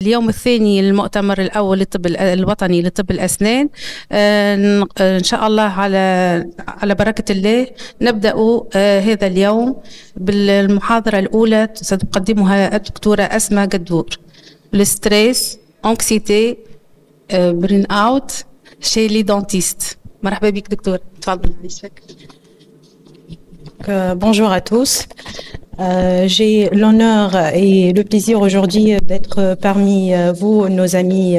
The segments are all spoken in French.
اليوم الثاني للمؤتمر الأول للطب الوطني لطب الأسنان. إن شاء الله على بركة الله نبدأ هذا اليوم بالمحاضرة الأولى ستقدمها الدكتورة أسماء قدور. الستريس، أنكسيتي، برين أوت chez les dentistes. مرحبا بك دكتور، تفضل. Bonjour à tous. J'ai l'honneur et le plaisir aujourd'hui d'être parmi vous, nos amis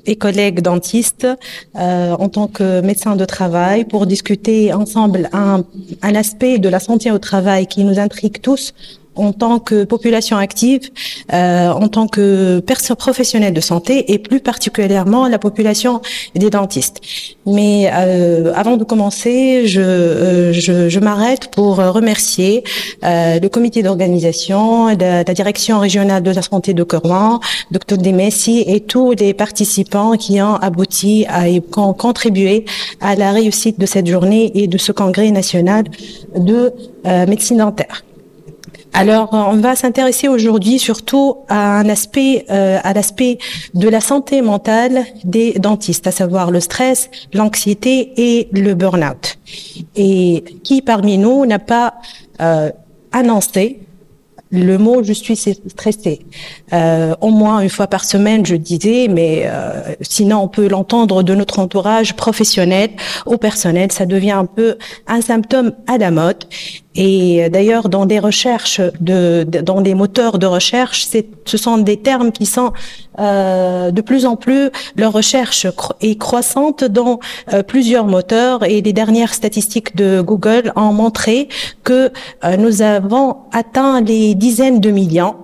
et collègues dentistes, en tant que médecin de travail, pour discuter ensemble un aspect de la santé au travail qui nous intrigue tous en tant que population active, en tant que personnes professionnelles de santé et plus particulièrement la population des dentistes. Mais avant de commencer, je m'arrête pour remercier le comité d'organisation, la direction régionale de la santé de Koroan, Dr Demessi et tous les participants qui ont abouti et qui ont contribué à la réussite de cette journée et de ce congrès national de médecine dentaire. Alors, on va s'intéresser aujourd'hui surtout à l'aspect de la santé mentale des dentistes, à savoir le stress, l'anxiété et le burn-out. Et qui parmi nous n'a pas annoncé le mot « je suis stressé ». Au moins une fois par semaine, je disais, mais sinon on peut l'entendre de notre entourage professionnel ou personnel. Ça devient un peu un symptôme à la mode. Et d'ailleurs, dans des recherches, dans des moteurs de recherche, ce sont des termes qui sont de plus en plus, leur recherche est croissante dans plusieurs moteurs, et les dernières statistiques de Google ont montré que nous avons atteint les dizaines de millions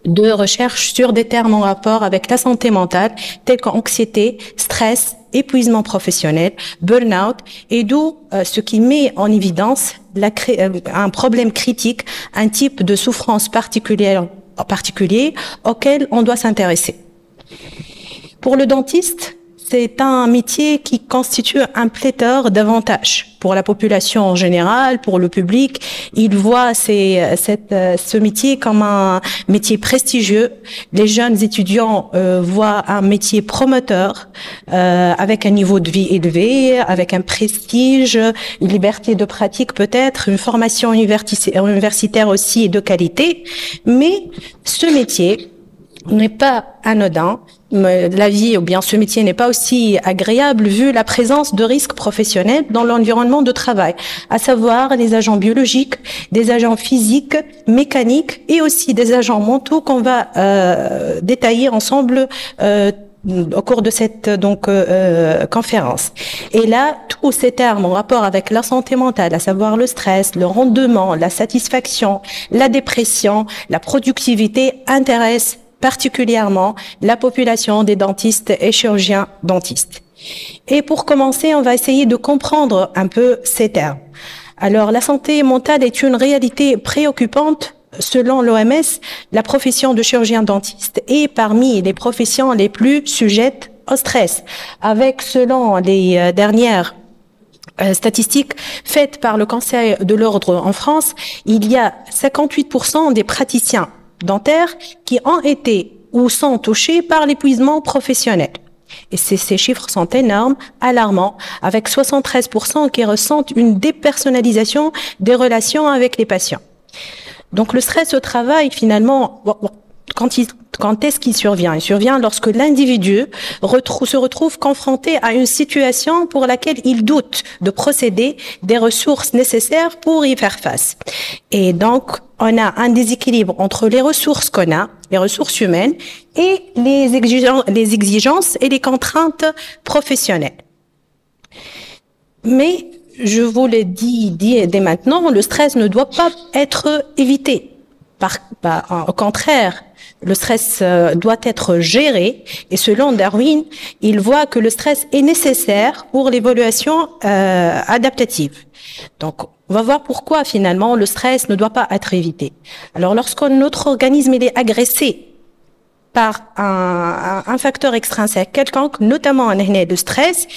de recherches sur des termes en rapport avec la santé mentale, tels qu'anxiété, stress, épuisement professionnel, burn-out, et d'où ce qui met en évidence un problème critique, un type de souffrance particulier auquel on doit s'intéresser. Pour le dentiste, c'est un métier qui constitue un pléthore d'avantages pour la population en général, pour le public. Il voit ce métier comme un métier prestigieux. Les jeunes étudiants voient un métier promoteur, avec un niveau de vie élevé, avec un prestige, une liberté de pratique peut-être, une formation universitaire aussi de qualité. Mais ce métier n'est pas anodin. La vie ou bien ce métier n'est pas aussi agréable vu la présence de risques professionnels dans l'environnement de travail, à savoir les agents biologiques, des agents physiques, mécaniques et aussi des agents mentaux qu'on va détailler ensemble au cours de cette conférence. Et là, tous ces termes en rapport avec la santé mentale, à savoir le stress, le rendement, la satisfaction, la dépression, la productivité, intéressent particulièrement la population des dentistes et chirurgiens dentistes. Et pour commencer, on va essayer de comprendre un peu ces termes. Alors, la santé mentale est une réalité préoccupante. Selon l'OMS, la profession de chirurgien dentiste est parmi les professions les plus sujettes au stress, avec, selon les dernières statistiques faites par le Conseil de l'Ordre en France, il y a 58% des praticiens dentaires qui ont été ou sont touchés par l'épuisement professionnel. Et ces chiffres sont énormes, alarmants, avec 73% qui ressentent une dépersonnalisation des relations avec les patients. Donc le stress au travail, finalement, quand est-ce qu'il survient? Il survient lorsque l'individu se retrouve confronté à une situation pour laquelle il doute de procéder des ressources nécessaires pour y faire face. Et donc, on a un déséquilibre entre les ressources qu'on a, les ressources humaines, et les exigences et les contraintes professionnelles. Mais, je vous le dis dès maintenant, le stress ne doit pas être évité. Au contraire, le stress doit être géré, et selon Darwin, il voit que le stress est nécessaire pour l'évolution adaptative. Donc, on va voir pourquoi finalement le stress ne doit pas être évité. Alors, lorsque notre organisme est agressé par un facteur extrinsèque quelconque, notamment un hernie de stress,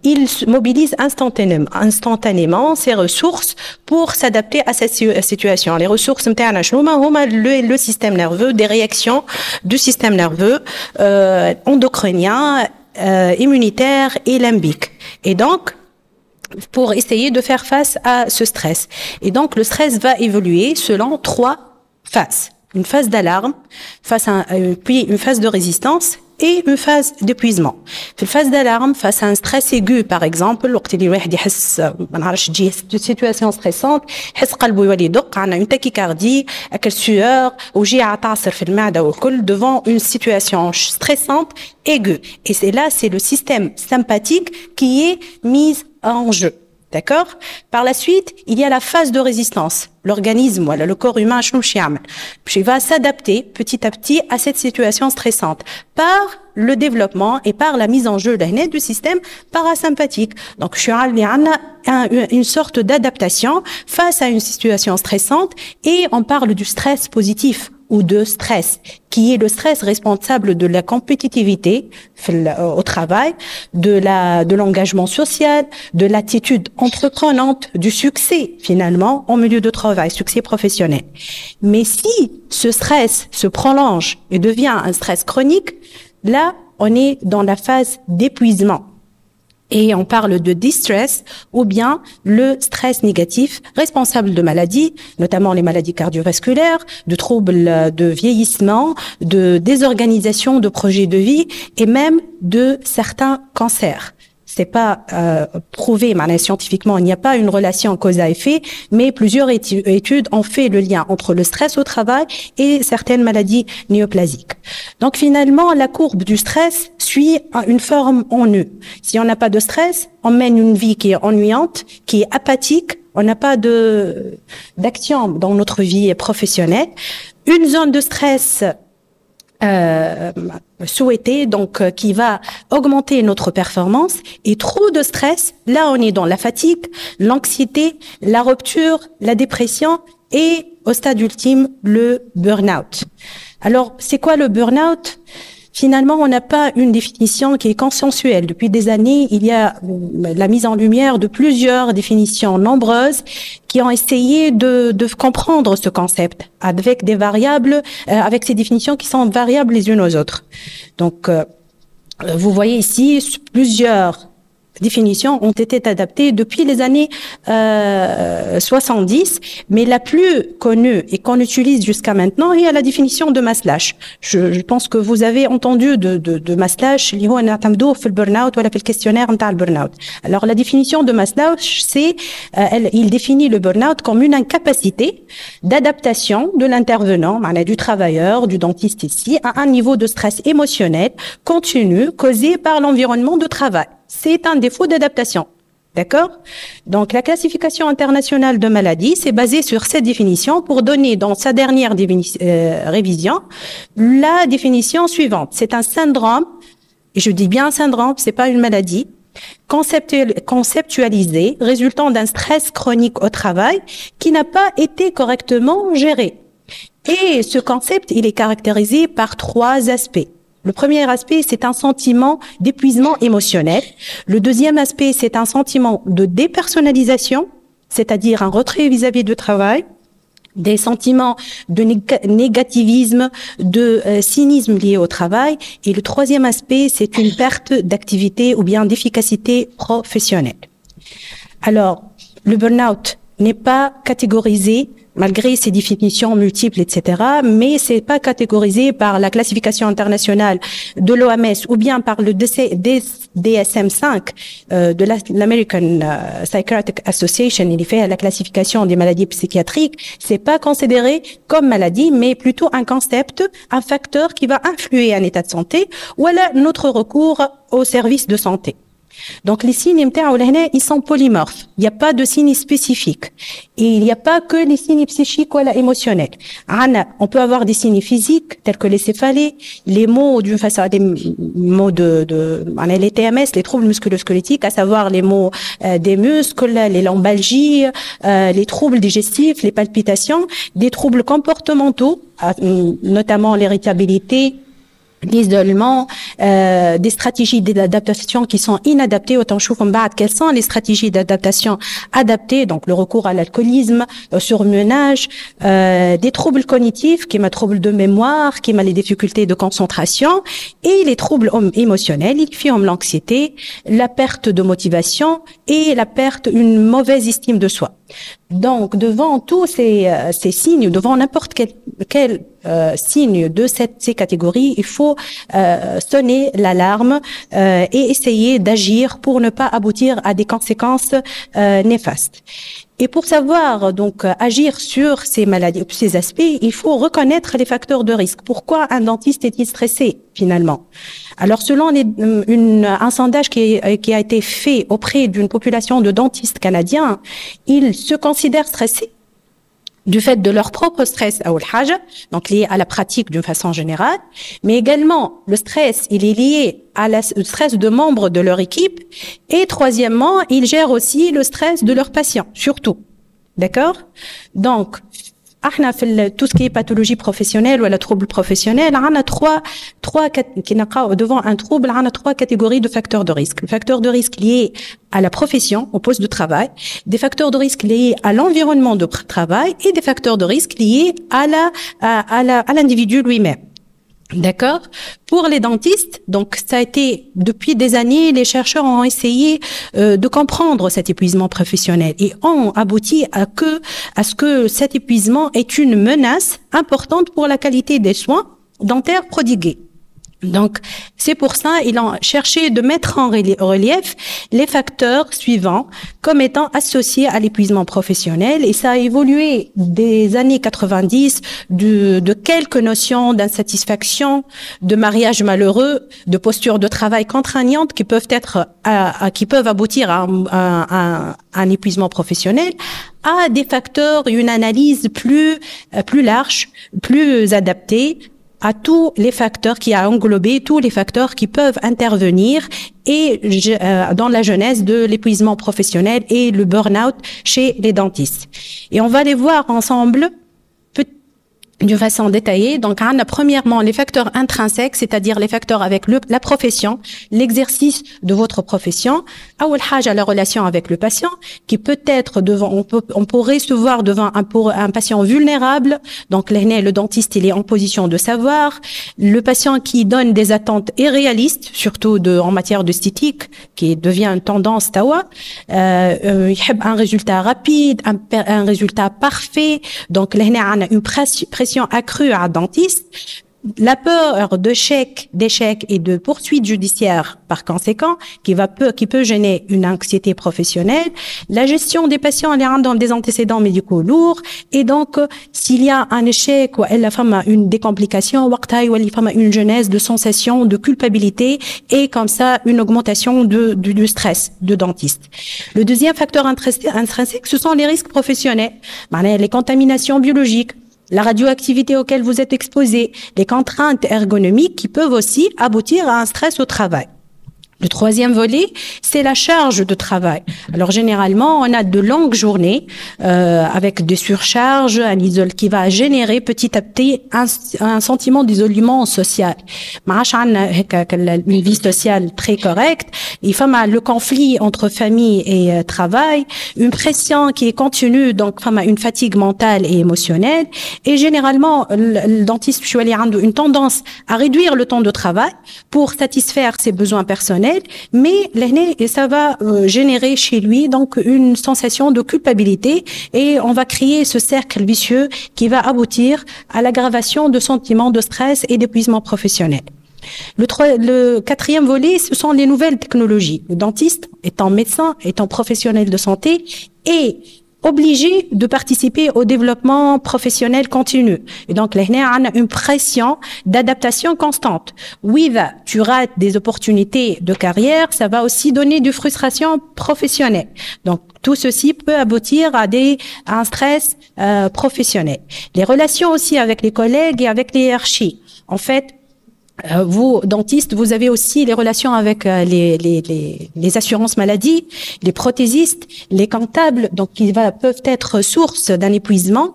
il mobilise instantanément ses ressources pour s'adapter à cette situation. Les ressources le système nerveux, des réactions du système nerveux endocrinien, immunitaire et limbique. Et donc, pour essayer de faire face à ce stress. Et donc, le stress va évoluer selon 3 phases. Une phase d'alarme, puis une phase de résistance et une phase d'épuisement. Une phase d'alarme, face à un stress aigu, par exemple, une situation stressante, une tachycardie, sueur, devant une situation stressante aiguë. Et c'est le système sympathique qui est mis en jeu. D'accord? Par la suite, il y a la phase de résistance. L'organisme, voilà, le corps humain, il va s'adapter petit à petit à cette situation stressante par le développement et par la mise en jeu du système parasympathique. Donc, une sorte d'adaptation face à une situation stressante et on parle du stress positif ou de stress, qui est le stress responsable de la compétitivité au travail, de l'engagement social, de l'attitude entreprenante, du succès finalement en milieu de travail, succès professionnel. Mais si ce stress se prolonge et devient un stress chronique, là, on est dans la phase d'épuisement. Et on parle de distress ou bien le stress négatif responsable de maladies, notamment les maladies cardiovasculaires, de troubles de vieillissement, de désorganisation de projets de vie et même de certains cancers. C'est pas prouvé scientifiquement, il n'y a pas une relation cause à effet, mais plusieurs études ont fait le lien entre le stress au travail et certaines maladies néoplasiques. Donc finalement, la courbe du stress suit une forme en U. Si on n'a pas de stress, on mène une vie qui est ennuyante, qui est apathique, on n'a pas d'action dans notre vie professionnelle. Une zone de stress souhaité, donc qui va augmenter notre performance, et trop de stress, là on est dans la fatigue, l'anxiété, la rupture, la dépression et au stade ultime le burn-out. Alors c'est quoi le burn-out? Finalement, on n'a pas une définition qui est consensuelle. Depuis des années, il y a la mise en lumière de plusieurs définitions nombreuses qui ont essayé de comprendre ce concept avec des variables, avec ces définitions qui sont variables les unes aux autres. Donc, vous voyez ici plusieurs définitions ont été adaptées depuis les années 70, mais la plus connue et qu'on utilise jusqu'à maintenant est la définition de Maslach. Je pense que vous avez entendu de Maslach, اللي هو نعتمدوه في البرن-اوت ولا في الكيستيونير نتاع البرن-اوت. Alors la définition de Maslach, il définit le burn-out comme une incapacité d'adaptation de l'intervenant, du travailleur, du dentiste ici, à un niveau de stress émotionnel continu causé par l'environnement de travail. C'est un défaut d'adaptation. D'accord? Donc, la classification internationale de maladies, c'est basé sur cette définition pour donner dans sa dernière révision la définition suivante. C'est un syndrome, et je dis bien syndrome, c'est pas une maladie, conceptualisé, résultant d'un stress chronique au travail qui n'a pas été correctement géré. Et ce concept, il est caractérisé par 3 aspects. Le premier aspect, c'est un sentiment d'épuisement émotionnel. Le deuxième aspect, c'est un sentiment de dépersonnalisation, c'est-à-dire un retrait vis-à-vis du travail, des sentiments de négativisme, de cynisme liés au travail. Et le troisième aspect, c'est une perte d'activité ou bien d'efficacité professionnelle. Alors, le burn-out n'est pas catégorisé malgré ses définitions multiples, etc., mais c'est pas catégorisé par la classification internationale de l'OMS ou bien par le DSM-5 de l'American Psychiatric Association. Il fait la classification des maladies psychiatriques. C'est pas considéré comme maladie, mais plutôt un concept, un facteur qui va influer un état de santé ou alors notre recours aux services de santé. Donc les signes ils sont polymorphes. Il n'y a pas de signes spécifiques. Et il n'y a pas que les signes psychiques ou émotionnels. On peut avoir des signes physiques tels que les céphalées, les maux d'une façon, des maux les TMS, les troubles musculo-squelettiques, à savoir les maux des muscles, les lombalgies, les troubles digestifs, les palpitations, des troubles comportementaux, notamment l'irritabilité, l'isolement, des stratégies d'adaptation qui sont inadaptées. Autant quelles sont les stratégies d'adaptation adaptées, donc le recours à l'alcoolisme, au surmenage, des troubles cognitifs, qui m'a troubles de mémoire, qui m'a les difficultés de concentration, et les troubles émotionnels, qui ont l'anxiété, la perte de motivation et la perte, une mauvaise estime de soi. Donc, devant tous ces signes, devant n'importe quel signe de ces catégories, il faut sonner l'alarme et essayer d'agir pour ne pas aboutir à des conséquences néfastes. Et pour savoir donc agir sur ces maladies, ces aspects, il faut reconnaître les facteurs de risque. Pourquoi un dentiste est-il stressé finalement? Alors, selon un sondage qui a été fait auprès d'une population de dentistes canadiens, ils se considèrent stressés du fait de leur propre stress, donc lié à la pratique d'une façon générale, mais également le stress, il est lié à le stress de membres de leur équipe, et troisièmement, ils gèrent aussi le stress de leurs patients, surtout. D'accord? Donc, tout ce qui est pathologie professionnelle ou la trouble professionnel, on a devant un trouble, on a trois catégories de facteurs de risque. Le facteur de risque lié à la profession, au poste de travail, des facteurs de risque liés à l'environnement de travail et des facteurs de risque liés à l'individu lui-même. D'accord? Pour les dentistes, donc ça a été depuis des années, les chercheurs ont essayé de comprendre cet épuisement professionnel et ont abouti à ce que cet épuisement est une menace importante pour la qualité des soins dentaires prodigués. Donc, c'est pour ça ils ont cherché de mettre en relief les facteurs suivants comme étant associés à l'épuisement professionnel, et ça a évolué des années 90 de quelques notions d'insatisfaction, de mariage malheureux, de posture de travail contraignante qui peuvent aboutir à un épuisement professionnel, à des facteurs, une analyse plus large, plus adaptée à tous les facteurs, qui a englobé tous les facteurs qui peuvent intervenir et dans la genèse de l'épuisement professionnel et le burn-out chez les dentistes. Et on va les voir ensemble d'une façon détaillée. Donc, on a premièrement les facteurs intrinsèques, c'est-à-dire les facteurs avec la profession, l'exercice de votre profession. À la relation avec le patient, qui peut être on pourrait se voir devant un patient vulnérable. Donc, le dentiste, il est en position de savoir. Le patient qui donne des attentes irréalistes, surtout en matière d'esthétique, qui devient une tendance tawa. Il a un résultat rapide, un résultat parfait. Donc, là, on a une pression accrue à un dentiste, la peur d'échec et de poursuites judiciaires par conséquent, qui peut gêner une anxiété professionnelle, la gestion des patients dans des antécédents médicaux lourds, et donc s'il y a un échec ou la femme a des complications, ou la femme a une genèse de sensation de culpabilité, et comme ça une augmentation du stress de dentiste. Le deuxième facteur intrinsèque, ce sont les risques professionnels, les contaminations biologiques, la radioactivité auquel vous êtes exposé, les contraintes ergonomiques qui peuvent aussi aboutir à un stress au travail. Le troisième volet, c'est la charge de travail. Alors généralement, on a de longues journées avec des surcharges, qui va générer petit à petit un sentiment d'isolement social. Une vie sociale très correcte. Il faut le conflit entre famille et travail, une pression qui est continue, donc une fatigue mentale et émotionnelle. Et généralement, le dentiste a une tendance à réduire le temps de travail pour satisfaire ses besoins personnels. Mais ça va générer chez lui donc une sensation de culpabilité, et on va créer ce cercle vicieux qui va aboutir à l'aggravation de sentiments de stress et d'épuisement professionnel. Le quatrième volet, ce sont les nouvelles technologies. Le dentiste, étant médecin, étant professionnel de santé, est obligé de participer au développement professionnel continu. Et donc, là, on a une pression d'adaptation constante. Oui, tu rates des opportunités de carrière, ça va aussi donner de frustration professionnelle. Donc, tout ceci peut aboutir à un stress professionnel. Les relations aussi avec les collègues et avec les hiérarchies. En fait, vous, dentistes, vous avez aussi les relations avec les assurances maladie, les prothésistes, les comptables, donc peuvent être source d'un épuisement.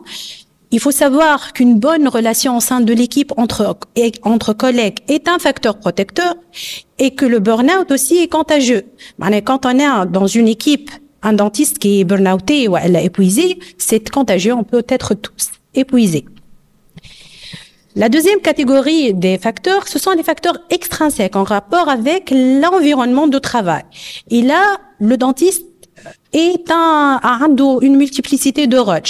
Il faut savoir qu'une bonne relation au sein de l'équipe entre collègues est un facteur protecteur et que le burn-out aussi est contagieux. Quand on est dans une équipe, un dentiste qui est burn-outé ou elle est épuisé, c'est contagieux, on peut être tous épuisés. La deuxième catégorie des facteurs, ce sont les facteurs extrinsèques en rapport avec l'environnement de travail. Et là, le dentiste a une multiplicité de rôles.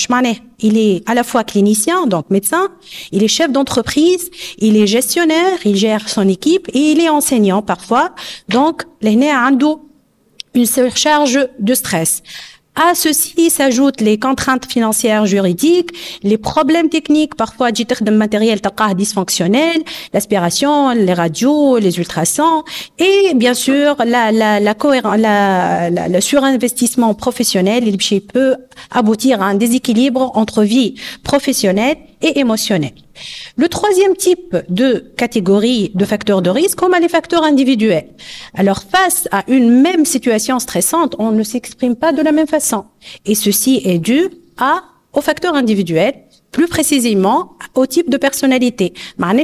Il est à la fois clinicien, donc médecin, il est chef d'entreprise, il est gestionnaire, il gère son équipe et il est enseignant parfois. Donc, il a une surcharge de stress. À ceci s'ajoutent les contraintes financières juridiques, les problèmes techniques, parfois de matériel dysfonctionnel, l'aspiration, les radios, les ultrasons, et bien sûr le surinvestissement professionnel, il peut aboutir à un déséquilibre entre vie professionnelle et émotionnelle. Le troisième type de catégorie de facteurs de risque, comme les facteurs individuels. Alors, face à une même situation stressante, on ne s'exprime pas de la même façon. Et ceci est dû aux facteurs individuels, plus précisément au type de personnalité. On a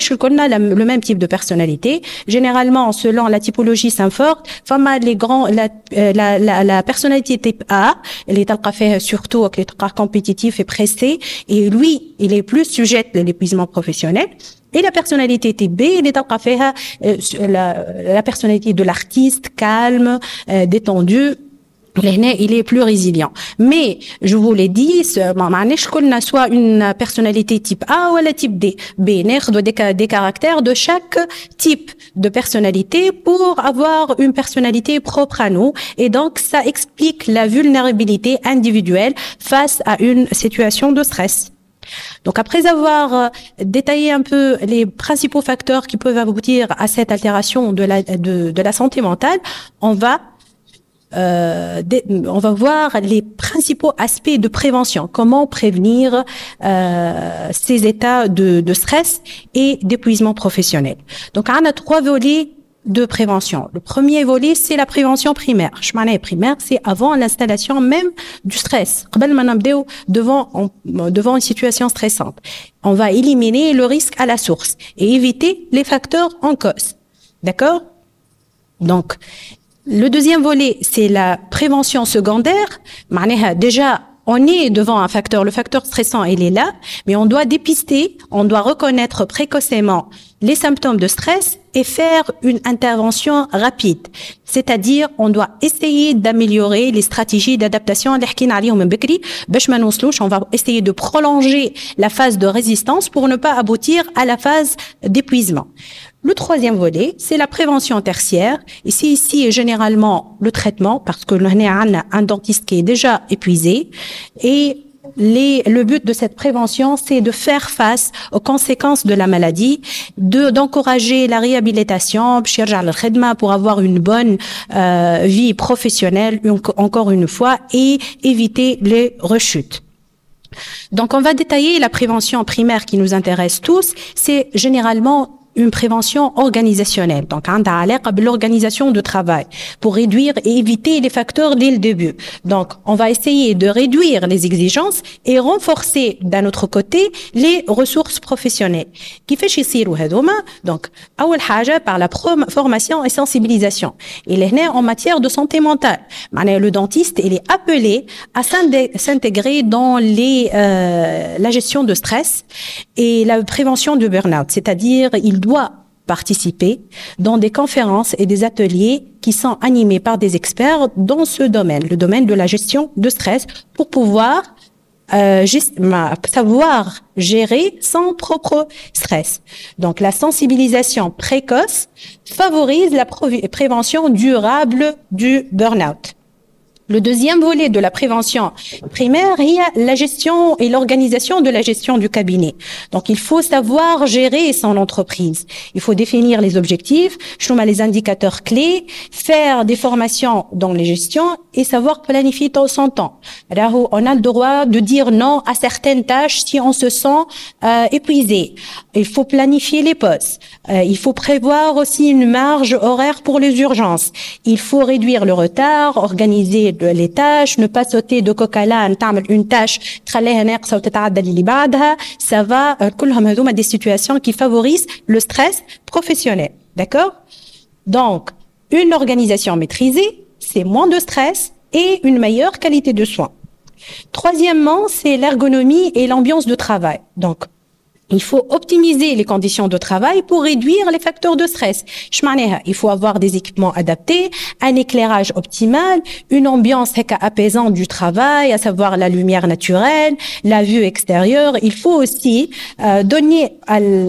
le même type de personnalité. Généralement, selon la typologie Sanford, la personnalité type A, elle est surtout compétitif et pressé, et lui, il est plus sujet à l'épuisement professionnel. Et la personnalité type B, elle est la personnalité de l'artiste, calme, détendu. Il est plus résilient. Mais, je vous l'ai dit, soit une personnalité type A ou la type D. Des caractères de chaque type de personnalité pour avoir une personnalité propre à nous. Et donc, ça explique la vulnérabilité individuelle face à une situation de stress. Donc, après avoir détaillé un peu les principaux facteurs qui peuvent aboutir à cette altération de la santé mentale, on va voir les principaux aspects de prévention. Comment prévenir ces états de stress et d'épuisement professionnel. Donc, on a 3 volets de prévention. Le premier volet, c'est la prévention primaire. Primaire, c'est avant l'installation même du stress. Devant une situation stressante. On va éliminer le risque à la source et éviter les facteurs en cause. D'accord? Donc, le deuxième volet, c'est la prévention secondaire. Déjà, on est devant un facteur, le facteur stressant, il est là, mais on doit dépister, on doit reconnaître précocement les symptômes de stress et faire une intervention rapide. C'est-à-dire, on doit essayer d'améliorer les stratégies d'adaptation. On va essayer de prolonger la phase de résistance pour ne pas aboutir à la phase d'épuisement. Le troisième volet, c'est la prévention tertiaire. Ici, généralement, le traitement, parce que l'on a un dentiste qui est déjà épuisé. Et le but de cette prévention, c'est de faire face aux conséquences de la maladie, d'encourager la réhabilitation, pour avoir une bonne vie professionnelle, encore une fois, et éviter les rechutes. Donc, on va détailler la prévention primaire qui nous intéresse tous. C'est généralement une prévention organisationnelle. Donc, l'organisation de travail pour réduire et éviter les facteurs dès le début. Donc, on va essayer de réduire les exigences et renforcer d'un autre côté les ressources professionnelles. Qui fait chez donc, par la formation et sensibilisation. Et là, en matière de santé mentale, le dentiste, il est appelé à s'intégrer dans la gestion de stress et la prévention du burn-out. C'est-à-dire, il doit participer dans des conférences et des ateliers qui sont animés par des experts dans ce domaine, le domaine de la gestion de stress, pour pouvoir savoir gérer son propre stress. Donc, la sensibilisation précoce favorise la prévention durable du burn-out. Le deuxième volet de la prévention primaire, il y a la gestion et l'organisation de la gestion du cabinet. Donc, il faut savoir gérer son entreprise. Il faut définir les objectifs, les indicateurs clés, faire des formations dans les gestions et savoir planifier son temps. Alors, on a le droit de dire non à certaines tâches si on se sent épuisé. Il faut planifier les pauses. Il faut prévoir aussi une marge horaire pour les urgences. Il faut réduire le retard, organiser les tâches, ne pas sauter de coq à l'âne, تعمل une tâche تخليها ناقصة وتتعدل اللي بعدها. Ça va كلهم هذوما des situations qui favorisent le stress professionnel. D'accord? Donc, une organisation maîtrisée, c'est moins de stress et une meilleure qualité de soins. Troisièmement, c'est l'ergonomie et l'ambiance de travail. Donc, il faut optimiser les conditions de travail pour réduire les facteurs de stress. Il faut avoir des équipements adaptés, un éclairage optimal, une ambiance apaisante du travail, à savoir la lumière naturelle, la vue extérieure. Il faut aussi donner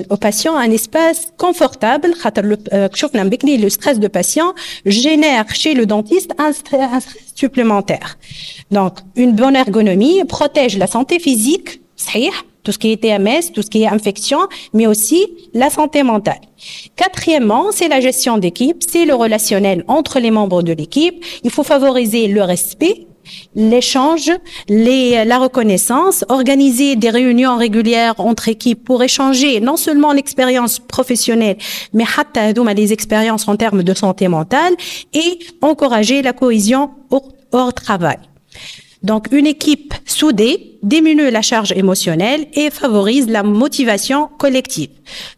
aux patients un espace confortable. Le stress de patient génère chez le dentiste un stress supplémentaire. Donc, une bonne ergonomie protège la santé physique, tout ce qui est TMS, tout ce qui est infection, mais aussi la santé mentale. Quatrièmement, c'est la gestion d'équipe, c'est le relationnel entre les membres de l'équipe. Il faut favoriser le respect, l'échange, la reconnaissance, organiser des réunions régulières entre équipes pour échanger non seulement l'expérience professionnelle, mais des expériences en termes de santé mentale et encourager la cohésion hors travail. Donc, une équipe soudée diminue la charge émotionnelle et favorise la motivation collective.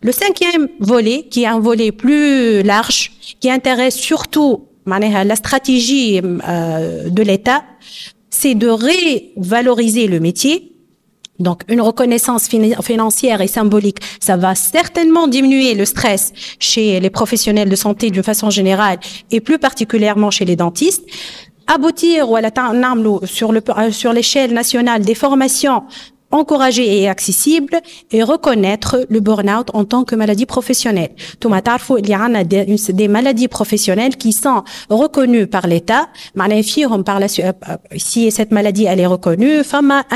Le cinquième volet, qui est un volet plus large, qui intéresse surtout la stratégie de l'État, c'est de révaloriser le métier. Donc, une reconnaissance financière et symbolique, ça va certainement diminuer le stress chez les professionnels de santé d'une façon générale et plus particulièrement chez les dentistes. Aboutir sur l'échelle nationale des formations encouragées et accessibles et reconnaître le burn-out en tant que maladie professionnelle. Il y a des maladies professionnelles qui sont reconnues par l'État. Si cette maladie elle est reconnue,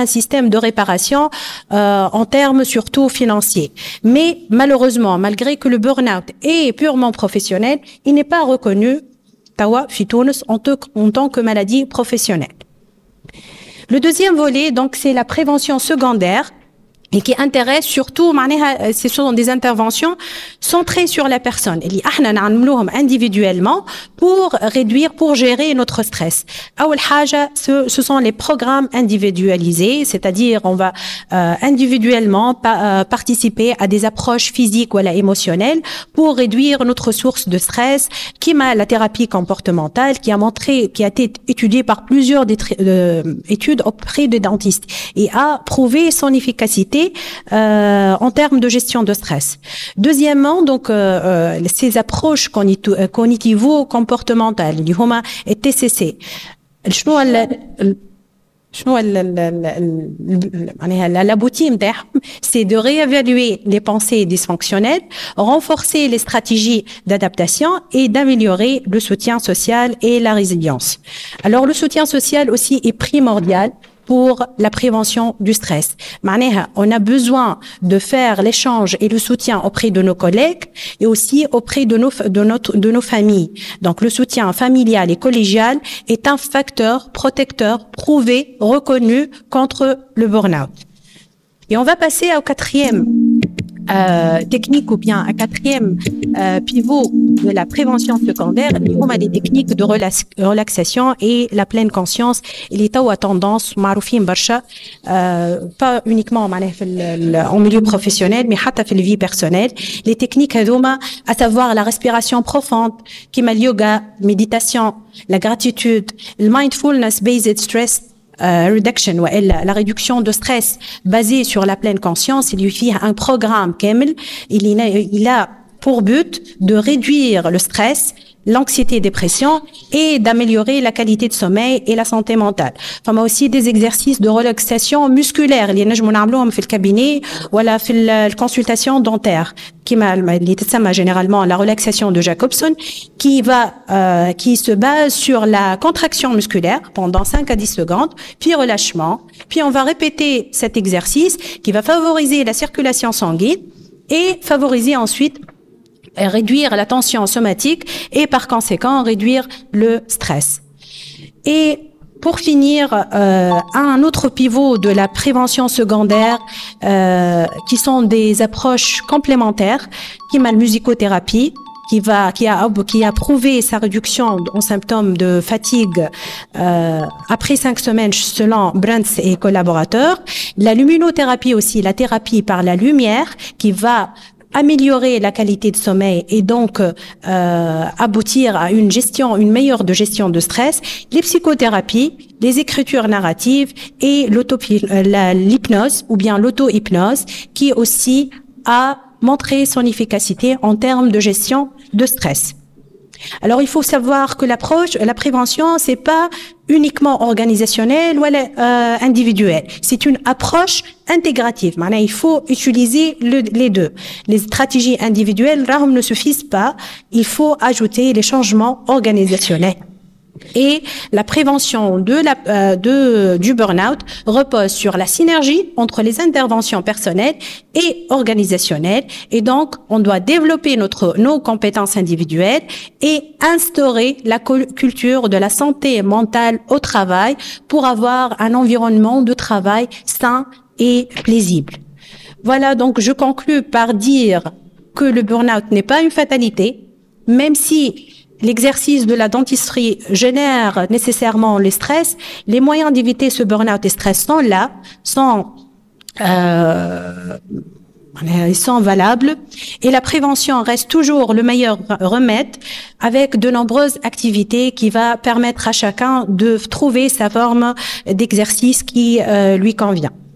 un système de réparation en termes surtout financiers. Mais malheureusement, malgré que le burn-out est purement professionnel, il n'est pas reconnu en tant que maladie professionnelle. Le deuxième volet, donc, c'est la prévention secondaire et qui intéresse surtout, ce sont des interventions centrées sur la personne. Individuellement pour gérer notre stress. Ce sont les programmes individualisés, c'est-à-dire on va individuellement participer à des approches physiques ou émotionnelles pour réduire notre source de stress, qui m'a la thérapie comportementale, qui a été étudiée par plusieurs études auprès des dentistes et a prouvé son efficacité en termes de gestion de stress. Deuxièmement, donc ces approches cognitivo-comportementales, اللي هما الTCC. L'abouti c'est de réévaluer les pensées dysfonctionnelles, renforcer les stratégies d'adaptation et d'améliorer le soutien social et la résilience. Alors le soutien social aussi est primordial pour la prévention du stress. On a besoin de faire l'échange et le soutien auprès de nos collègues et aussi auprès de nos familles. Donc, le soutien familial et collégial est un facteur protecteur prouvé, reconnu contre le burn-out. Et on va passer au quatrième technique ou bien un quatrième pivot de la prévention secondaire. On a des techniques de relaxation et la pleine conscience. Il est à tendance معروفين برشا, pas uniquement en milieu professionnel, mais حتى في la vie personnelle. Les techniques هذوما, à savoir la respiration profonde, qui le yoga, méditation, la gratitude, le mindfulness based stress reduction, la réduction de stress basée sur la pleine conscience. Il lui fait un programme كامل. Il a pour but de réduire le stress, l'anxiété, dépression et d'améliorer la qualité de sommeil et la santé mentale. Enfin, aussi des exercices de relaxation musculaire اللي نجموا نعملوهم في الكابيني ولا في الconsultation dentaire اللي تسمى généralement la relaxation de Jacobson qui se base sur la contraction musculaire pendant 5 à 10 secondes, puis relâchement, puis on va répéter cet exercice qui va favoriser la circulation sanguine et favoriser ensuite réduire la tension somatique et par conséquent réduire le stress. Et pour finir, un autre pivot de la prévention secondaire qui sont des approches complémentaires, qui est la musicothérapie, qui a prouvé sa réduction en symptômes de fatigue après 5 semaines selon Brents et collaborateurs. La luminothérapie aussi, la thérapie par la lumière qui va améliorer la qualité de sommeil et donc aboutir à une meilleure gestion de stress, les psychothérapies, les écritures narratives et l'hypnose ou bien l'auto-hypnose qui aussi a montré son efficacité en termes de gestion de stress. Alors, il faut savoir que la prévention, c'est pas uniquement organisationnelle ou individuelle. C'est une approche intégrative. Maintenant, il faut utiliser les deux. Les stratégies individuelles, ne suffisent pas. Il faut ajouter les changements organisationnels. Et la prévention du burn-out repose sur la synergie entre les interventions personnelles et organisationnelles. Et donc, on doit développer nos compétences individuelles et instaurer la culture de la santé mentale au travail pour avoir un environnement de travail sain et paisible. Voilà, donc je conclus par dire que le burn-out n'est pas une fatalité, même si l'exercice de la dentisterie génère nécessairement le stress. Les moyens d'éviter ce burn-out et stress sont là, ils sont valables. Et la prévention reste toujours le meilleur remède avec de nombreuses activités qui va permettre à chacun de trouver sa forme d'exercice qui lui convient.